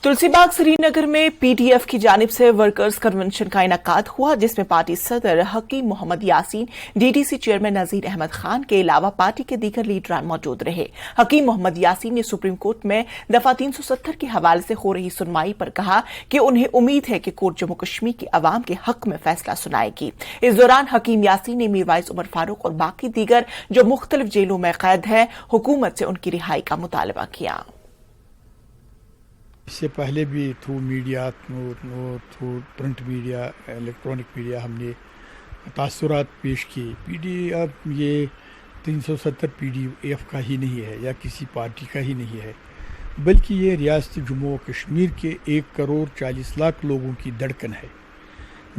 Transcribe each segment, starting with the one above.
तुलसीबाग श्रीनगर में पीडीएफ की जानिब से वर्कर्स कन्वेंशन का इनेकाद हुआ, जिसमें पार्टी सदर हकीम मोहम्मद यासीन, डीडीसी चेयरमैन नजीर अहमद खान के अलावा पार्टी के दीगर लीडरान मौजूद रहे। हकीम मोहम्मद यासीन ने सुप्रीम कोर्ट में दफा 370 के हवाले से हो रही सुनवाई पर कहा कि उन्हें उम्मीद है कि कोर्ट जम्मू कश्मीर के अवाम के हक में फैसला सुनाएगी। इस दौरान हकीम यासीन ने मीरवाइज उमर फारूक और बाकी दीगर जो मुख्तलिफ जेलों में कैद हैं, हुकूमत से उनकी रिहाई का मुतालबा किया। इससे पहले भी through media, through print media, electronic media हमने तासुरात पेश किए। पीडीएफ ये 370 पीडीएफ का ही नहीं है या किसी पार्टी का ही नहीं है, बल्कि ये रियासत जम्मू और कश्मीर के 1 करोड़ 40 लाख लोगों की धड़कन है,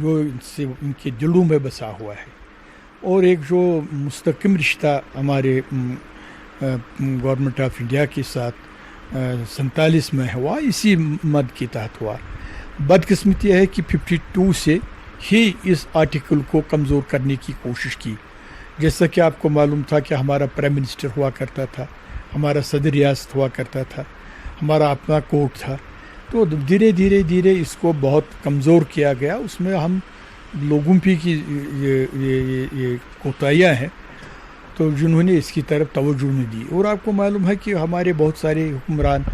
जो इनसे उनके दिलों में बसा हुआ है। और एक जो मुस्तकिम रिश्ता हमारे गवर्नमेंट ऑफ इंडिया के साथ 47 में हुआ, इसी मद के तहत हुआ। बदकिस्मती है कि 52 से ही इस आर्टिकल को कमज़ोर करने की कोशिश की। जैसा कि आपको मालूम था कि हमारा प्राइम मिनिस्टर हुआ करता था, हमारा सदर रियासत हुआ करता था, हमारा अपना कोर्ट था, तो धीरे धीरे इसको बहुत कमज़ोर किया गया। उसमें हम लोगों पे की ये कोताहियाँ हैं, तो जिन्होंने इसकी तरफ तवज्जो नहीं दी। और आपको मालूम है कि हमारे बहुत सारे हुक्मरान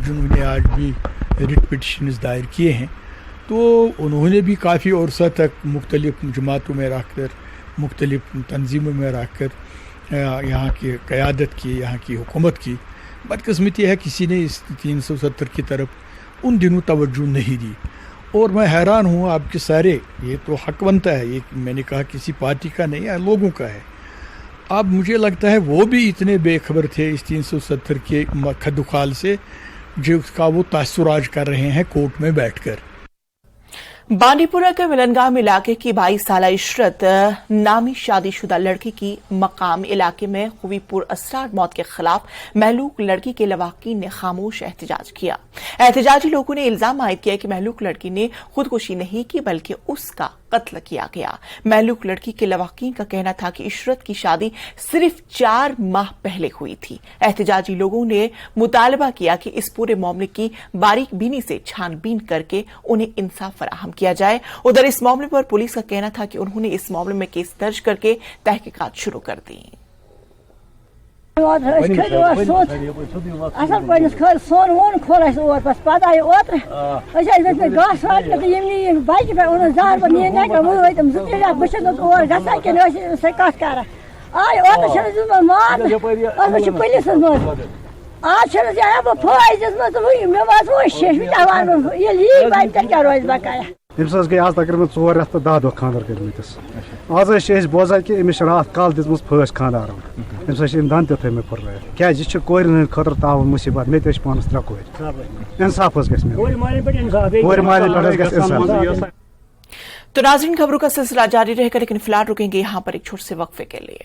जिन्होंने आज भी रिट पिटिशन्स दायर किए हैं, तो उन्होंने भी काफ़ी अरसा तक मुख्तलिफ जमातों में रह कर, मुख्तलिफ तंजीमों में रह कर यहाँ की क़यादत की, यहाँ की हुकूमत की। बदकिस्मती है किसी ने इस 370 की तरफ उन दिनों तवज्जो नहीं दी। और मैं हैरान हूँ, आपके सारे ये तो हक बनता है, ये मैंने कहा किसी पार्टी का नहीं है, लोगों का है। अब मुझे लगता है वो भी इतने बेखबर थे इस 370 के खदुखाल से, जिसका वो तासुराज कर रहे हैं कोर्ट में बैठकर। बांडीपुरा के मिलनगाम इलाके की 22 साला इशरत नामी शादीशुदा लड़की की मकाम इलाके में हुई पुरअसरार मौत के खिलाफ महलूक लड़की के लवाकिन ने खामोश एहतजाज किया। एहतजाजी लोगों ने इल्जाम आयद किया कि महलूक लड़की ने खुदकुशी नहीं की, बल्कि उसका कत्ल किया गया। महलूक लड़की के लवाकिन का कहना था कि इशरत की शादी सिर्फ 4 माह पहले हुई थी। एहतजाजी लोगों ने मुतालबा किया कि इस पूरे मामले की बारीक बीनी से छानबीन करके उन्हें इंसाफ फराहम किया जाए। उधर इस मामले पर पुलिस का कहना था कि उन्होंने इस मामले में केस दर्ज करके तहकीकात शुरू कर दी। सोन वोन खोल बस पता आए ओत्र गस बाइक पे जार पर बस कत कर आय ओत्र मार पुलिस आज फौज मे क्या रोज बकाया। अमिस गई आज तकरीबन 4 रेत तो 10 दह खानदार करमस। आज बोजान कि अमिस रात कल दिम फस खानदार, अमिस दन ते थे फुर्र क्या कोर खतर तावन मुसीबत। मे पानस 3 कोर, इंसाफ तो नाज़रीन, खबरों का सिलसिला जारी रहेगा, लेकिन फिलहाल रुकेंगे यहाँ पर एक छोटे से वक्फे के लिए।